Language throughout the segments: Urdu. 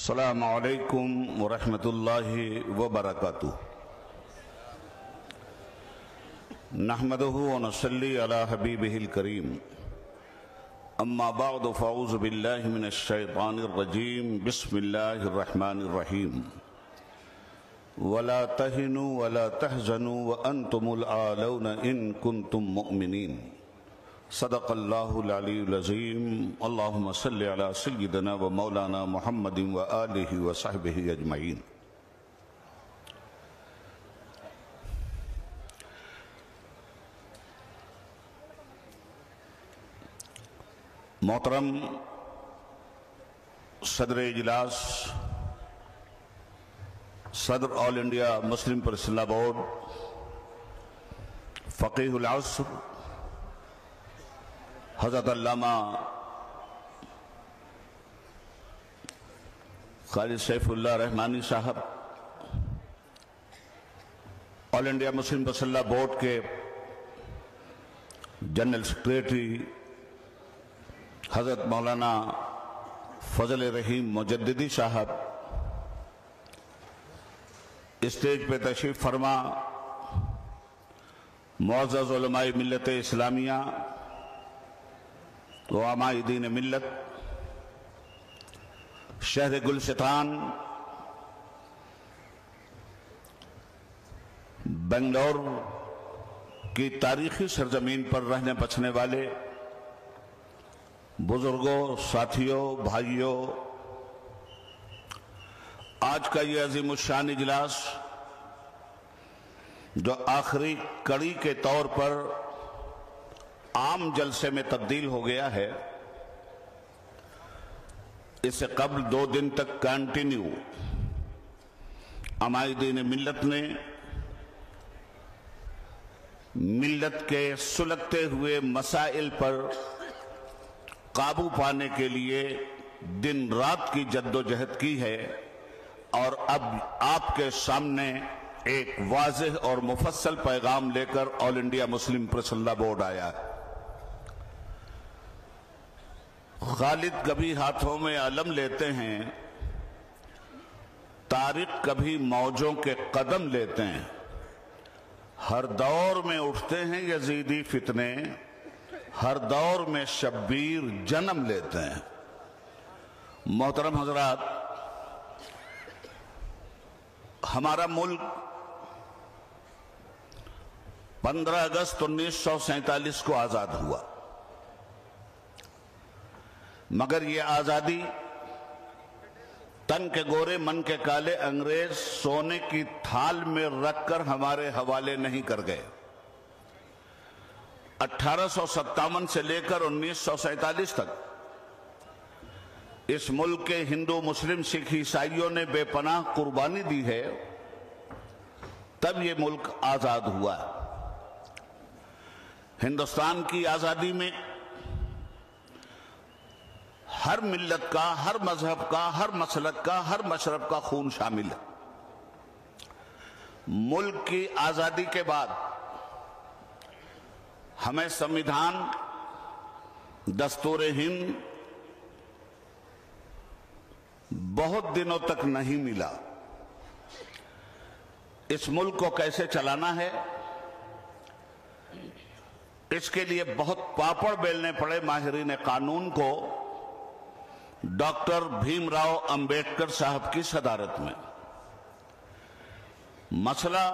السلام علیکم ورحمۃ اللہ وبرکاتہ۔ نحمدہ ونصلی علی حبیبہ الکریم، اما بعد فاعوذ باللہ من الشیطان الرجیم، بسم اللہ الرحمن الرحیم۔ ولا تہنوا ولا تحزنوا وانتم الاعلون ان کنتم مؤمنین۔ صدق اللہ العلی العظیم۔ اللہم صلی علی سیدنا و مولانا محمد و آلہ و صحبہ اجمعین۔ محترم صدر اجلاس، صدر آل انڈیا مسلم پرسنل بورڈ، فقیہ العصر حضرت علامہ خالد سیف اللہ رحمانی صاحب، آل انڈیا مسلم پرسنل بورڈ کے جنرل سیکریٹری حضرت مولانا فضل رحیم مجددی صاحب، اسٹیج پہ تشریف فرما معزز علماء ملت اسلامیہ، علماء دین ملت، شہر گلستان بنگلور کی تاریخی سرزمین پر رہنے بسنے والے بزرگوں، ساتھیوں، بھائیوں، آج کا یہ عظیم الشان اجلاس جو آخری کڑی کے طور پر عام جلسے میں تبدیل ہو گیا ہے، اس سے قبل 2 دن تک کنٹینیو علماء دین ملت نے ملت کے سلگتے ہوئے مسائل پر قابو پانے کے لیے دن رات کی جد و جہد کی ہے، اور اب آپ کے سامنے ایک واضح اور مفصل پیغام لے کر آل انڈیا مسلم پرسنل بورڈ آیا ہے۔ خالد کبھی ہاتھوں میں علم لیتے ہیں، طارق کبھی موجوں کے قدم لیتے ہیں، ہر دور میں اٹھتے ہیں یزیدی فتنے، ہر دور میں شبیر جنم لیتے ہیں۔ محترم حضرات، ہمارا ملک 15 اگست 1947 کو آزاد ہوا، مگر یہ آزادی تن کے گورے من کے کالے انگریز سونے کی تھال میں رکھ کر ہمارے حوالے نہیں کر گئے۔ 1857 سے لے کر 1947 تک اس ملک کے ہندو، مسلم، سکھ، عیسائیوں نے بے پناہ قربانی دی ہے، تب یہ ملک آزاد ہوا۔ ہندوستان کی آزادی میں ہر ملت کا، ہر مذہب کا، ہر مسلک کا، ہر مشرب کا خون شامل ہے۔ ملک کی آزادی کے بعد ہمیں سمویدھان، دستور ہند بہت دنوں تک نہیں ملا۔ اس ملک کو کیسے چلانا ہے، اس کے لیے بہت پاپڑ بیلنے پڑے ماہرین قانون کو ڈاکٹر بھیم راؤ امبیڈکر صاحب کی صدارت میں۔ مسئلہ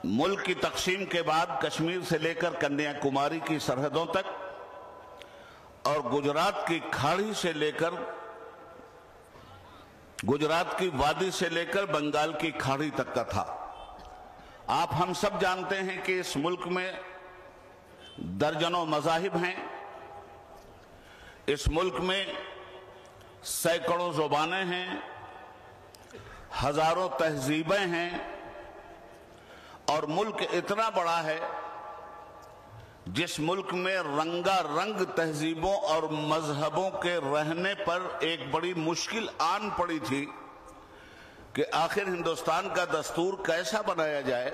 ملک کی تقسیم کے بعد کشمیر سے لے کر کنیا کماری کی سرحدوں تک اور گجرات کی کھاڑی سے لے کر گجرات کی وادی سے لے کر بنگال کی کھاڑی تک کا تھا۔ آپ ہم سب جانتے ہیں کہ اس ملک میں درجنوں مذاہب ہیں، اس ملک میں سینکڑوں زبانیں ہیں، ہزاروں تہذیبیں ہیں، اور ملک اتنا بڑا ہے جس ملک میں رنگا رنگ تہذیبوں اور مذہبوں کے رہنے پر ایک بڑی مشکل آن پڑی تھی کہ آخر ہندوستان کا دستور کیسا بنایا جائے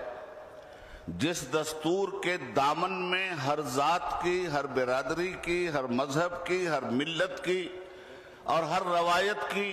جس دستور کے دامن میں ہر ذات کی، ہر برادری کی، ہر مذہب کی، ہر ملت کی اور ہر روایت کی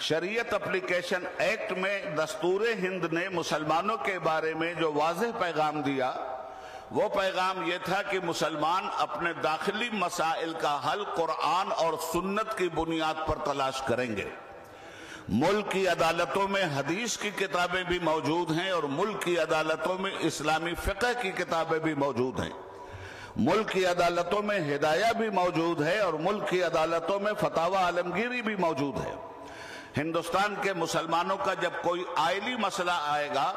شریعت اپلیکیشن ایکٹ میں دستور ہند نے مسلمانوں کے بارے میں جو واضح پیغام دیا وہ پیغام یہ تھا کہ مسلمان اپنے داخلی مسائل کا حل قرآن اور سنت کی بنیاد پر تلاش کریں گے۔ ملک کی عدالتوں میں حدیث کی کتابیں بھی موجود ہیں اور ملک کی عدالتوں میں اسلامی فقہ کی کتابیں بھی موجود ہیں۔ ملک کی عدالتوں میں ہدایہ بھی موجود ہے اور ملک کی عدالتوں میں فتاوی عالمگیری بھی موجود ہے۔ ہندوستان کے مسلمانوں کا جب کوئی آئلی مسئلہ آئے گا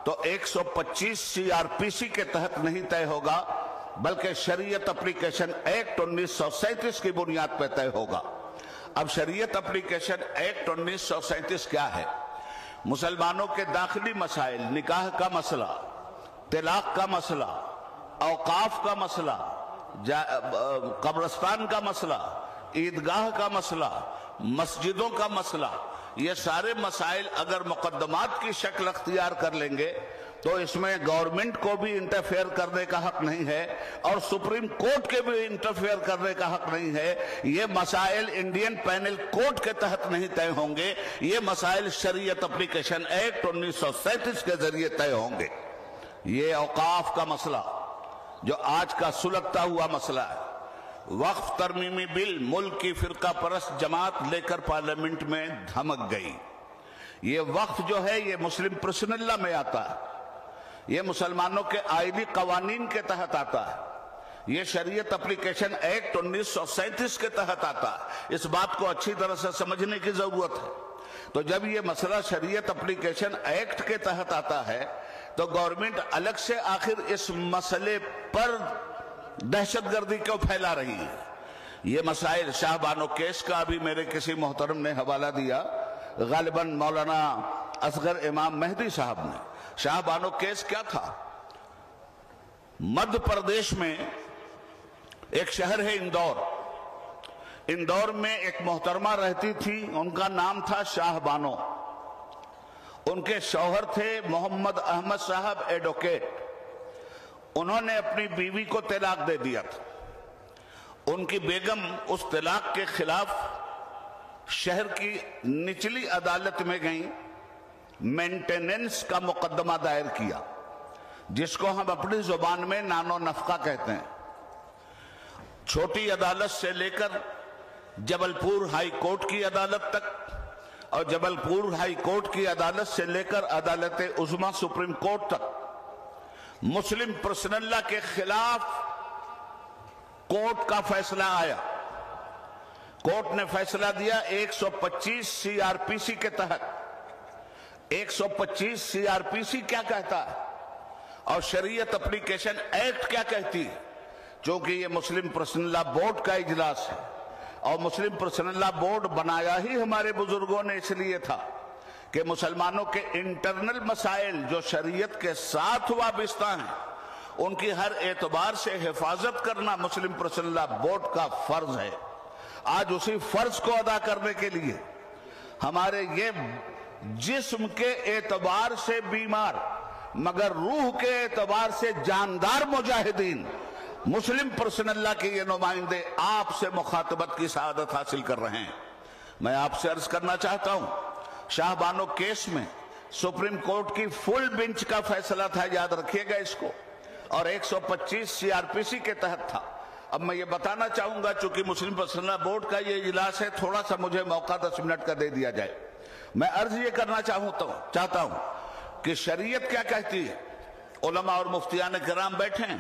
تو 125 CRPC کے تحت نہیں طے ہوگا بلکہ شریعت اپلیکیشن ایکٹ 1937 کی بنیاد پہ طے ہوگا۔ اب شریعت اپلیکیشن ایکٹ 1937 کیا ہے؟ مسلمانوں کے داخلی مسائل، نکاح کا مسئلہ، طلاق کا مسئلہ، اوقاف کا مسئلہ، قبرستان کا مسئلہ، عیدگاہ کا مسئلہ، مسجدوں کا مسئلہ، یہ سارے مسائل اگر مقدمات کی شکل اختیار کر لیں گے تو اس میں گورنمنٹ کو بھی انٹرفیئر کرنے کا حق نہیں ہے اور سپریم کورٹ کے بھی انٹرفیئر کرنے کا حق نہیں ہے۔ یہ مسائل انڈین پینل کوڈ کے تحت نہیں طے ہوں گے، یہ مسائل شریعت اپلیکیشن ایکٹ 1937 کے ذریعے طے ہوں گے۔ یہ اوقاف کا مسئلہ جو آج کا سلگتا ہوا مسئلہ ہے، وقف ترمیمی بل ملک کی فرقہ پرست جماعت لے کر پارلیمنٹ میں دھمک گئی۔ یہ وقف جو ہے یہ مسلم پرسنل لا میں آتا ہے، یہ مسلمانوں کے آئلی قوانین کے تحت آتا ہے، یہ شریعت اپلیکیشن ایکٹ 1937 کے تحت آتا ہے۔ اس بات کو اچھی طرح سے سمجھنے کی ضرورت ہے۔ تو جب یہ مسئلہ شریعت اپلیکیشن ایکٹ کے تحت آتا ہے تو گورنمنٹ الگ سے آخر اس مسئلے پر دہشت گردی کیوں پھیلا رہی ہے؟ یہ مسائل شاہ بانو کیس کا ابھی میرے کسی محترم نے حوالہ دیا، غالباً مولانا اصغر امام مہدی صاحب نے۔ شاہ بانو کیس کیا تھا؟ مدھیہ پردیش میں ایک شہر ہے اندور، اندور میں ایک محترمہ رہتی تھی، ان کا نام تھا شاہ بانو۔ ان کے شوہر تھے محمد احمد صاحب ایڈوکیٹ۔ انہوں نے اپنی بیوی کو طلاق دے دیا تھا۔ ان کی بیگم اس طلاق کے خلاف شہر کی نچلی عدالت میں گئیں، مینٹیننس کا مقدمہ دائر کیا، جس کو ہم اپنی زبان میں نان و نفقہ کہتے ہیں۔ چھوٹی عدالت سے لے کر جبل پور ہائی کورٹ کی عدالت تک اور جبل پور ہائی کورٹ کی عدالت سے لے کر عدالت عظمیٰ سپریم کورٹ تک مسلم پرسنل لا کے خلاف کورٹ کا فیصلہ آیا۔ کورٹ نے فیصلہ دیا 125 CRPC کے تحت۔ 125 CRPC کیا کہتا ہے اور شریعت اپلیکیشن ایکٹ کیا کہتی ہے؟ چونکہ یہ مسلم پرسنل لا بورڈ کا اجلاس ہے اور مسلم پرسنل لا بورڈ بنایا ہی ہمارے بزرگوں نے اس لیے تھا کہ مسلمانوں کے انٹرنل مسائل جو شریعت کے ساتھ وابستہ ہیں ان کی ہر اعتبار سے حفاظت کرنا مسلم پرسنل لا بورڈ کا فرض ہے۔ آج اسی فرض کو ادا کرنے کے لیے ہمارے یہ جسم کے اعتبار سے بیمار مگر روح کے اعتبار سے جاندار مجاہدین مسلم پرسنل لا کے یہ نمائندے آپ سے مخاطبت کی سعادت حاصل کر رہے ہیں۔ میں آپ سے عرض کرنا چاہتا ہوں، شاہ بانو کیس میں سپریم کورٹ کی فل بینچ کا فیصلہ تھا، یاد رکھیے گا اس کو، اور 125 CRPC کے تحت تھا۔ اب میں یہ بتانا چاہوں گا چونکہ مسلم پرسنل لا بورڈ کا یہ اجلاس ہے، تھوڑا سا مجھے موقع 10 منٹ کا دے دیا جائے۔ میں عرض یہ کرنا چاہتا ہوں کہ شریعت کیا کہتی ہے؟ علماء اور مفتیان کرام بیٹھے ہیں،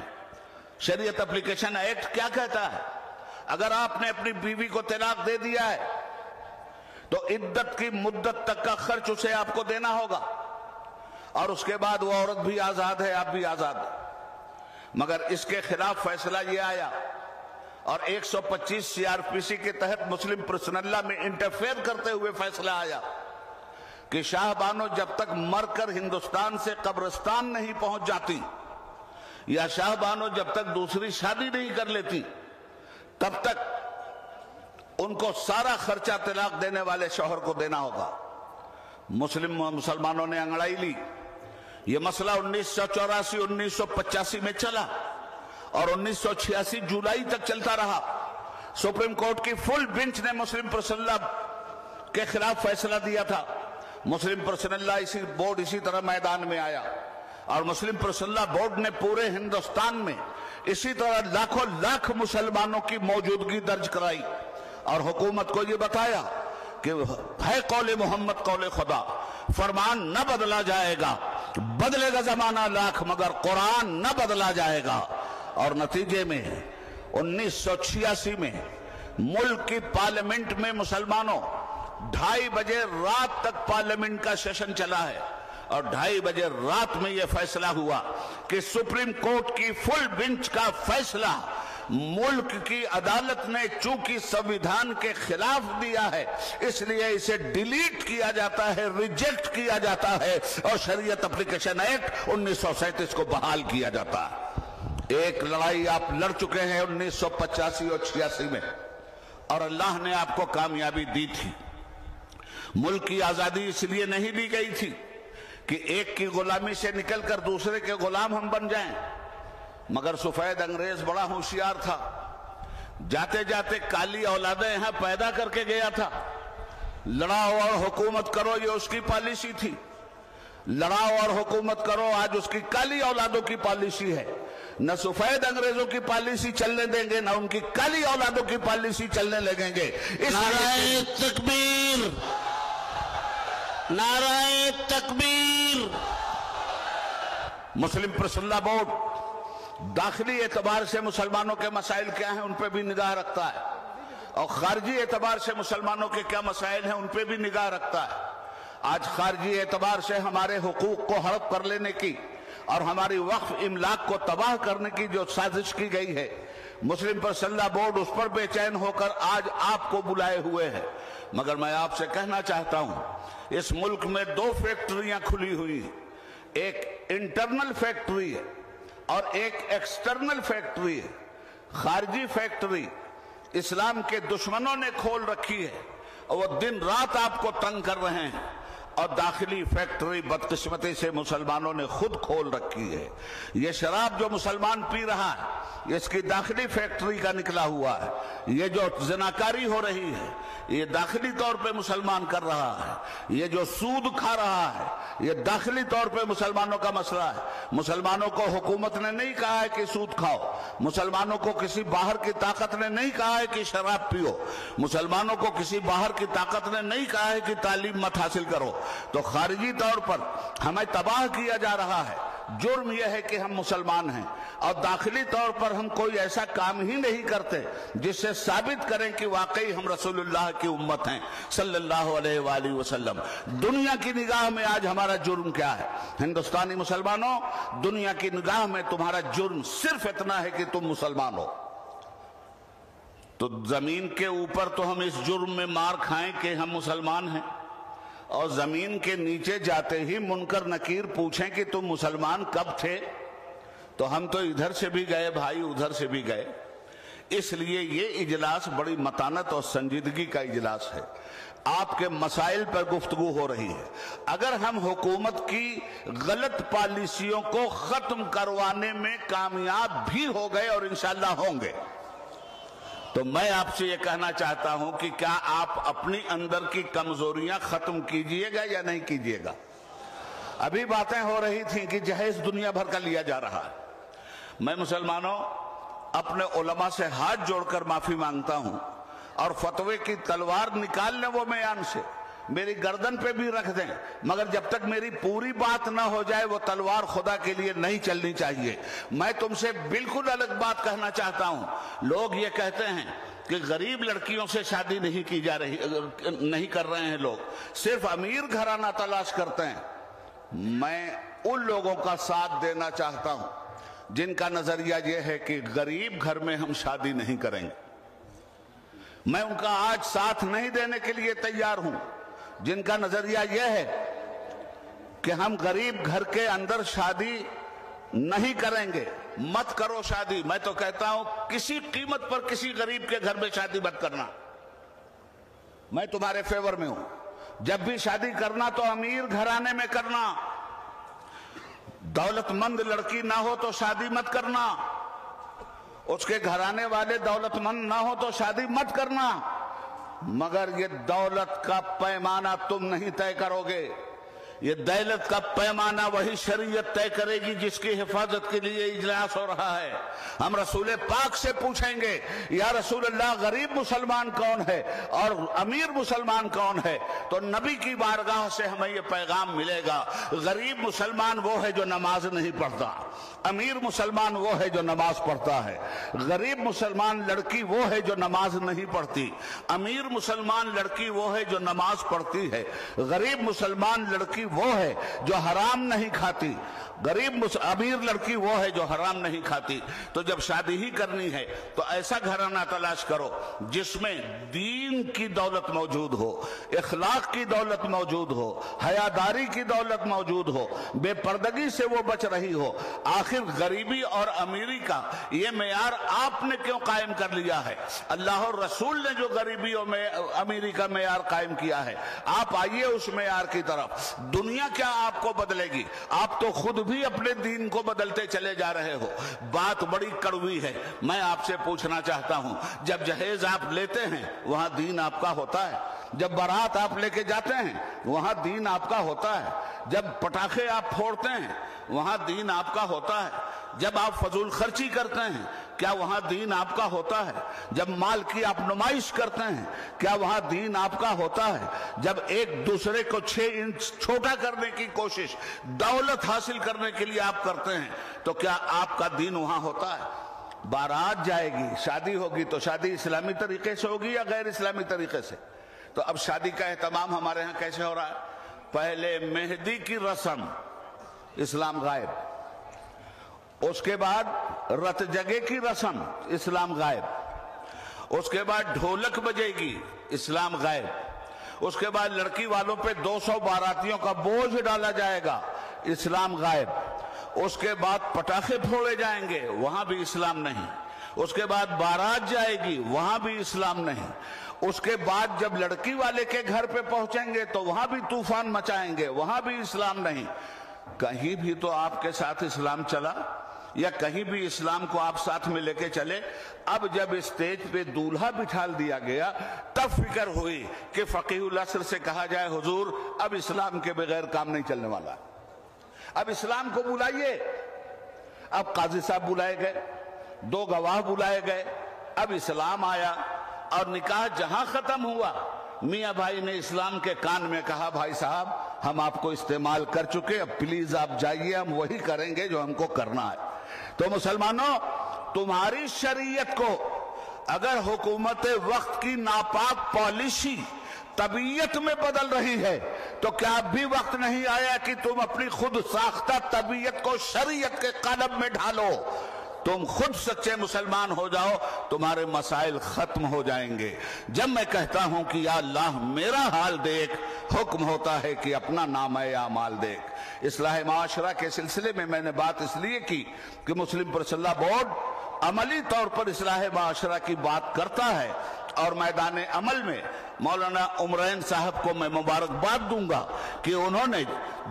شریعت اپلیکیشن ایکٹ کیا کہتا ہے؟ اگر آپ نے اپنی بیوی کو طلاق دے دیا ہے تو عدت کی مدت تک کا خرچ اسے آپ کو دینا ہوگا اور اس کے بعد وہ عورت بھی آزاد ہے، آپ بھی آزاد ہیں۔ مگر اس کے خلاف فیصلہ یہ آیا اور 125 CRPC کے تحت مسلم پرسنل لا میں انٹرفیئر کرتے ہوئے فیصلہ آیا کہ شاہ بانو جب تک مر کر ہندوستان سے قبرستان نہیں پہنچ جاتی یا شاہ بانو جب تک دوسری شادی نہیں کر لیتی تب تک ان کو سارا خرچہ طلاق دینے والے شوہر کو دینا ہوگا۔ مسلمانوں نے انگڑائی لی۔ یہ مسئلہ 1984 1985 میں چلا اور 1986 جولائی تک چلتا رہا۔ سپریم کورٹ کی فل بینچ نے مسلم پرسنل لا کے خلاف فیصلہ دیا تھا، مسلم پرسنل لا بورڈ اسی طرح میدان میں آیا، اور مسلم پرسنل لا بورڈ نے پورے ہندوستان میں اسی طرح لاکھوں لاکھ مسلمانوں کی موجودگی درج کرائی، اور حکومت کو یہ بتایا کہ ہے قول محمد قول خدا، فرمان نہ بدلا جائے گا، بدلے گا زمانہ لاکھ مگر قرآن نہ بدلا جائے گا۔ اور نتیجے میں 1986 میں ملک کی پارلیمنٹ میں مسلمانوں 2:30 بجے رات تک پارلیمنٹ کا سیشن چلا ہے، اور 2:30 بجے رات میں یہ فیصلہ ہوا کہ سپریم کورٹ کی فل بینچ کا فیصلہ ملک کی عدالت نے چونکہ سنویدھان کے خلاف دیا ہے، اس لیے اسے ڈیلیٹ کیا جاتا ہے، ریجیکٹ کیا جاتا ہے، اور شریعت اپلیکیشن ایکٹ 1937 کو بحال کیا جاتا ہے۔ ایک لڑائی آپ لڑ چکے ہیں 1985 اور 86 میں، اور اللہ نے آپ کو کامیابی دی تھی۔ ملک کی آزادی اس لیے نہیں دی گئی تھی کہ ایک کی غلامی سے نکل کر دوسرے کے غلام ہم بن جائیں، مگر سفید انگریز بڑا ہوشیار تھا، جاتے جاتے کالی اولادیں یہاں پیدا کر کے گیا تھا۔ لڑاؤ اور حکومت کرو، یہ اس کی پالیسی تھی، لڑاؤ اور حکومت کرو، آج اس کی کالی اولادوں کی پالیسی ہے۔ نہ سفید انگریزوں کی پالیسی چلنے دیں گے، نہ ان کی کالی اولادوں کی پالیسی چلنے لگیں گے۔ نعرہ تکبیر، نعرہ تکبیر۔ مسلم پرسنل لا بورڈ داخلی اعتبار سے مسلمانوں کے مسائل کیا ہیں ان پہ بھی نگاہ رکھتا ہے، اور خارجی اعتبار سے مسلمانوں کے کیا مسائل ہیں ان پہ بھی نگاہ رکھتا ہے۔ آج خارجی اعتبار سے ہمارے حقوق کو ہڑپ کر لینے کی اور ہماری وقف املاک کو تباہ کرنے کی جو سازش کی گئی ہے، مسلم پرسنل لا بورڈ اس پر بے چین ہو کر آج آپ کو بلائے ہوئے ہے۔ مگر میں آپ سے کہنا چاہتا ہوں، اس ملک میں 2 فیکٹریاں کھلی ہوئی ہیں، ایک انٹرنل فیکٹری ہے اور ایک ایکسٹرنل فیکٹری ہے۔ خارجی فیکٹری اسلام کے دشمنوں نے کھول رکھی ہے، اور وہ دن رات آپ کو تنگ کر رہے ہیں، اور داخلی فیکٹری بدقسمتی سے مسلمانوں نے خود کھول رکھی ہے۔ یہ شراب جو مسلمان پی رہا ہے، اس کی داخلی فیکٹری کا نکلا ہوا ہے۔ یہ جو زناکاری ہو رہی ہے، یہ داخلی طور پہ مسلمان کر رہا ہے۔ یہ جو سود کھا رہا ہے، یہ داخلی طور پہ مسلمانوں کا مسئلہ ہے۔ مسلمانوں کو حکومت نے نہیں کہا ہے کہ سود کھاؤ، مسلمانوں کو کسی باہر کی طاقت نے نہیں کہا ہے کہ شراب پیو، مسلمانوں کو کسی باہر کی طاقت نے نہیں کہا ہے کہ تعلیم مت حاصل کرو۔ تو خارجی طور پر ہمیں تباہ کیا جا رہا ہے، جرم یہ ہے کہ ہم مسلمان ہیں، اور داخلی طور پر ہم کوئی ایسا کام ہی نہیں کرتے جس سے ثابت کریں کہ واقعی ہم رسول اللہ کی امت ہیں صلی اللہ علیہ وآلہ وسلم۔ دنیا کی نگاہ میں آج ہمارا جرم کیا ہے؟ ہندوستانی مسلمانوں، دنیا کی نگاہ میں تمہارا جرم صرف اتنا ہے کہ تم مسلمان ہو۔ تو زمین کے اوپر تو ہم اس جرم میں مار کھائیں کہ ہم مسلمان ہیں، اور زمین کے نیچے جاتے ہی منکر نکیر پوچھیں کہ تم مسلمان کب تھے، تو ہم تو ادھر سے بھی گئے بھائی، ادھر سے بھی گئے۔ اس لیے یہ اجلاس بڑی متانت اور سنجیدگی کا اجلاس ہے۔ آپ کے مسائل پر گفتگو ہو رہی ہے۔ اگر ہم حکومت کی غلط پالیسیوں کو ختم کروانے میں کامیاب بھی ہو گئے، اور انشاءاللہ ہوں گے، تو میں آپ سے یہ کہنا چاہتا ہوں کہ کیا آپ اپنی اندر کی کمزوریاں ختم کیجئے گا یا نہیں کیجئے گا؟ ابھی باتیں ہو رہی تھیں کہ جہیز دنیا بھر کا لیا جا رہا ہے۔ میں مسلمانوں اپنے علماء سے ہاتھ جوڑ کر معافی مانگتا ہوں، اور فتوے کی تلوار نکال لیں وہ میان سے، میری گردن پہ بھی رکھ دیں، مگر جب تک میری پوری بات نہ ہو جائے وہ تلوار خدا کے لیے نہیں چلنی چاہیے۔ میں تم سے بالکل الگ بات کہنا چاہتا ہوں۔ لوگ یہ کہتے ہیں کہ غریب لڑکیوں سے شادی نہیں کی جا رہی، نہیں کر رہے ہیں لوگ، صرف امیر گھرانہ تلاش کرتے ہیں۔ میں ان لوگوں کا ساتھ دینا چاہتا ہوں جن کا نظریہ یہ ہے کہ غریب گھر میں ہم شادی نہیں کریں گے۔ میں ان کا آج ساتھ نہیں دینے کے لیے تیار ہوں جن کا نظریہ یہ ہے کہ ہم غریب گھر کے اندر شادی نہیں کریں گے، مت کرو شادی۔ میں تو کہتا ہوں کسی قیمت پر کسی غریب کے گھر میں شادی مت کرنا۔ میں تمہارے فیور میں ہوں، جب بھی شادی کرنا تو امیر گھرانے میں کرنا، دولت مند لڑکی نہ ہو تو شادی مت کرنا، اس کے گھرانے والے دولت مند نہ ہو تو شادی مت کرنا۔ مگر یہ دولت کا پیمانہ تم نہیں طے کرو گے. یہ دولت کا پیمانہ وہی شریعت طے کرے گی جس کی حفاظت کے لیے اجلاس ہو رہا ہے. ہم رسول پاک سے پوچھیں گے یا رسول اللہ غریب مسلمان کون ہے اور امیر مسلمان کون ہے؟ تو نبی کی بارگاہ سے ہمیں یہ پیغام ملے گا، غریب مسلمان وہ ہے جو نماز نہیں پڑھتا، امیر مسلمان وہ ہے جو نماز پڑھتا ہے. غریب مسلمان لڑکی وہ ہے جو نماز نہیں پڑھتی، امیر مسلمان لڑکی وہ ہے جو نماز پڑھتی ہے. غریب مسلمان لڑکی وہ ہے جو حرام نہیں کھاتی، امیر لڑکی وہ ہے جو حرام نہیں کھاتی. تو جب شادی ہی کرنی ہے تو ایسا گھرانہ تلاش کرو جس میں دین کی دولت موجود ہو، اخلاق کی دولت موجود ہو، حیاداری کی دولت موجود ہو، بے پردگی سے وہ بچ رہی ہو. آخر غریبی اور امیری کا یہ معیار آپ نے کیوں قائم کر لیا ہے؟ اللہ اور رسول نے جو غریبی اور امیری کا معیار قائم کیا ہے، آپ آئیے اس معیار کی طرف. دنیا کیا آپ کو بدلے گی؟ آپ تو خود بھی اپنے دین کو بدلتے چلے جا رہے ہو. بات بڑی کڑوی ہے. میں آپ سے پوچھنا چاہتا ہوں، جب جہیز آپ لیتے ہیں وہاں دین آپ کا ہوتا ہے؟ جب بارات آپ لے کے جاتے ہیں وہاں دین آپ کا ہوتا ہے؟ جب پٹاخے آپ پھوڑتے ہیں وہاں دین آپ کا ہوتا ہے؟ جب آپ فضول خرچی کرتے ہیں کیا وہاں دین آپ کا ہوتا ہے؟ جب مال کی آپ نمائش کرتے ہیں کیا وہاں دین آپ کا ہوتا ہے؟ جب ایک دوسرے کو 6 انچ چھوٹا کرنے کی کوشش دولت حاصل کرنے کے لیے آپ کرتے ہیں تو کیا آپ کا دین وہاں ہوتا ہے؟ بارات جائے گی، شادی ہوگی تو شادی اسلامی طریقے سے ہوگی یا غیر اسلامی طریقے سے؟ تو اب شادی کا اہتمام ہمارے ہاں کیسے ہو رہا ہے؟ پہلے مہندی کی رسم، اسلام غائب. اس کے بعد رت جگے کی رسم، اسلام غائب. اس کے بعد ڈھولک بجے گی، اسلام غائب. اس کے بعد لڑکی والوں پہ 200 باراتیوں کا بوجھ ڈالا جائے گا، اسلام غائب. اس کے بعد پٹاخے پھوڑے جائیں گے، وہاں بھی اسلام نہیں. اس کے بعد بارات جائے گی، وہاں بھی اسلام نہیں. اس کے بعد جب لڑکی والے کے گھر پہ پہنچیں گے تو وہاں بھی طوفان مچائیں گے، وہاں بھی اسلام نہیں. کہیں بھی تو آپ کے ساتھ اسلام چلا یا کہیں بھی اسلام کو آپ ساتھ میں لے کے چلے؟ اب جب اسٹیج پہ دولہا بٹھال دیا گیا تب فکر ہوئی کہ فقیہ العصر سے کہا جائے حضور اب اسلام کے بغیر کام نہیں چلنے والا، اب اسلام کو بلائیے. اب قاضی صاحب بلائے گئے، 2 گواہ بلائے گئے، اب اسلام آیا اور نکاح جہاں ختم ہوا میاں بھائی نے اسلام کے کان میں کہا بھائی صاحب ہم آپ کو استعمال کر چکے، اب پلیز آپ جائیے، ہم وہی کریں گے جو ہم کو کرنا ہے. تو مسلمانوں، تمہاری شریعت کو اگر حکومت وقت کی ناپاک پالیسی طبیعت میں بدل رہی ہے تو کیا اب بھی وقت نہیں آیا کہ تم اپنی خود ساختہ طبیعت کو شریعت کے قالب میں ڈھالو؟ تم خود سچے مسلمان ہو جاؤ، تمہارے مسائل ختم ہو جائیں گے. جب میں کہتا ہوں کہ یا اللہ میرا حال دیکھ، حکم ہوتا ہے کہ اپنا نامہ اعمال دیکھ. اصلاح معاشرہ کے سلسلے میں نے بات اس لیے کی کہ مسلم پرسنل بورڈ عملی طور پر اصلاح معاشرہ کی بات کرتا ہے اور میدان عمل میں مولانا عمرین صاحب کو میں مبارکباد دوں گا کہ انہوں نے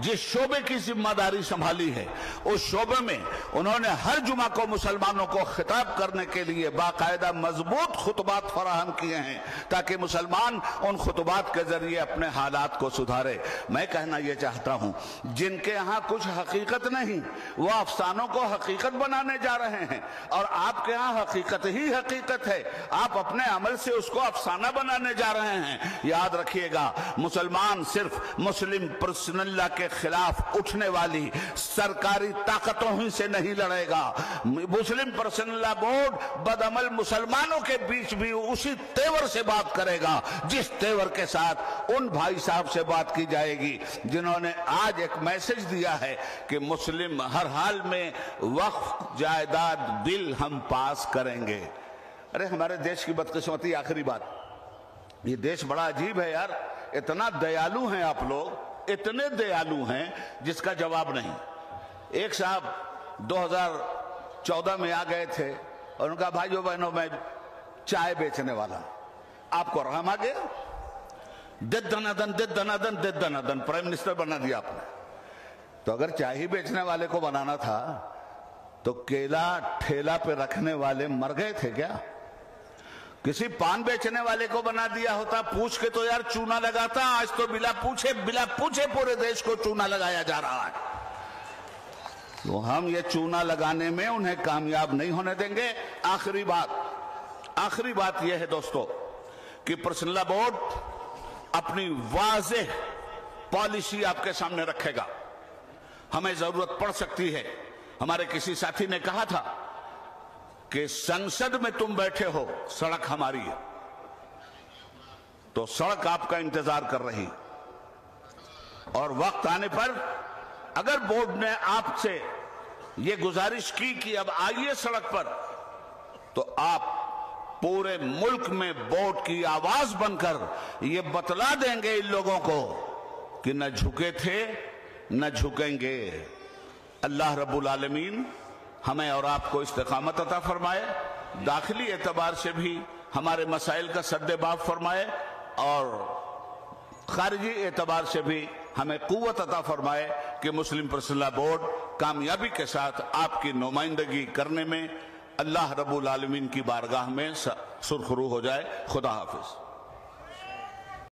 جس شعبے کی ذمہ داری سنبھالی ہے اس شعبے میں انہوں نے ہر جمعہ کو مسلمانوں کو خطاب کرنے کے لیے باقاعدہ مضبوط خطبات فراہم کیے ہیں تاکہ مسلمان ان خطبات کے ذریعے اپنے حالات کو سدھارے. میں کہنا یہ چاہتا ہوں جن کے ہاں کچھ حقیقت نہیں وہ افسانوں کو حقیقت بنانے جا رہے ہیں اور آپ کے ہاں حقیقت ہی حقیقت ہے، آپ اپنے عمل سے اس کو افسانہ بنانے جا رہے ہیں. یاد رکھیے گا مسلمان صرف مسلم پرسنل لا کے خلاف اٹھنے والی سرکاری طاقتوں ہی سے نہیں لڑے گا. مسلم پرسنل لا بورڈ بدعمل مسلمانوں کے بیچ بھی اسی تیور سے بات کرے گا جس تیور کے ساتھ ان بھائی صاحب سے بات کی جائے گی جنہوں نے آج ایک میسج دیا ہے کہ مسلم ہر حال میں وقف جائیداد بل ہم پاس کریں گے. ارے ہمارے دیش کی بدقسمتی، آخری بات، یہ دیش بڑا عجیب ہے یار. اتنا دیالو ہیں آپ لوگ، اتنے دیالو ہیں جس کا جواب نہیں. ایک صاحب 2014 میں آ گئے تھے اور ان کا بھائیو بہنوں میں چائے بیچنے والا، آپ کو رحم آ گیا، دد دنادن پرائم منسٹر بنا دیا آپ نے. تو اگر چائے ہی بیچنے والے کو بنانا تھا تو کیلا ٹھیلا پہ رکھنے والے مر گئے تھے کیا؟ کسی پان بیچنے والے کو بنا دیا ہوتا پوچھ کے تو یار چونا لگاتا. آج تو بلا پوچھے پورے دیش کو چونا لگایا جا رہا ہے. تو ہم یہ چونا لگانے میں انہیں کامیاب نہیں ہونے دیں گے. آخری بات یہ ہے دوستو کہ پرسنل لا بورڈ اپنی واضح پالیسی آپ کے سامنے رکھے گا. ہمیں ضرورت پڑ سکتی ہے. ہمارے کسی ساتھی نے کہا تھا کہ سنسد میں تم بیٹھے ہو, سڑک ہماری ہے, تو سڑک آپ کا انتظار کر رہی, اور وقت آنے پر اگر بورڈ نے آپ سے یہ گزارش کی کہ اب آئیے سڑک پر, تو آپ پورے ملک میں بورڈ کی آواز بن کر یہ بتلا دیں گے ان لوگوں کو کہ نہ جھکے تھے نہ جھکیں گے. اللہ رب العالمین ہمیں اور آپ کو استقامت عطا فرمائے, داخلی اعتبار سے بھی ہمارے مسائل کا سد باب فرمائے, اور خارجی اعتبار سے بھی ہمیں قوت عطا فرمائے کہ مسلم پرسنل لا بورڈ کامیابی کے ساتھ آپ کی نمائندگی کرنے میں اللہ رب العالمین کی بارگاہ میں سرخرو ہو جائے. خدا حافظ.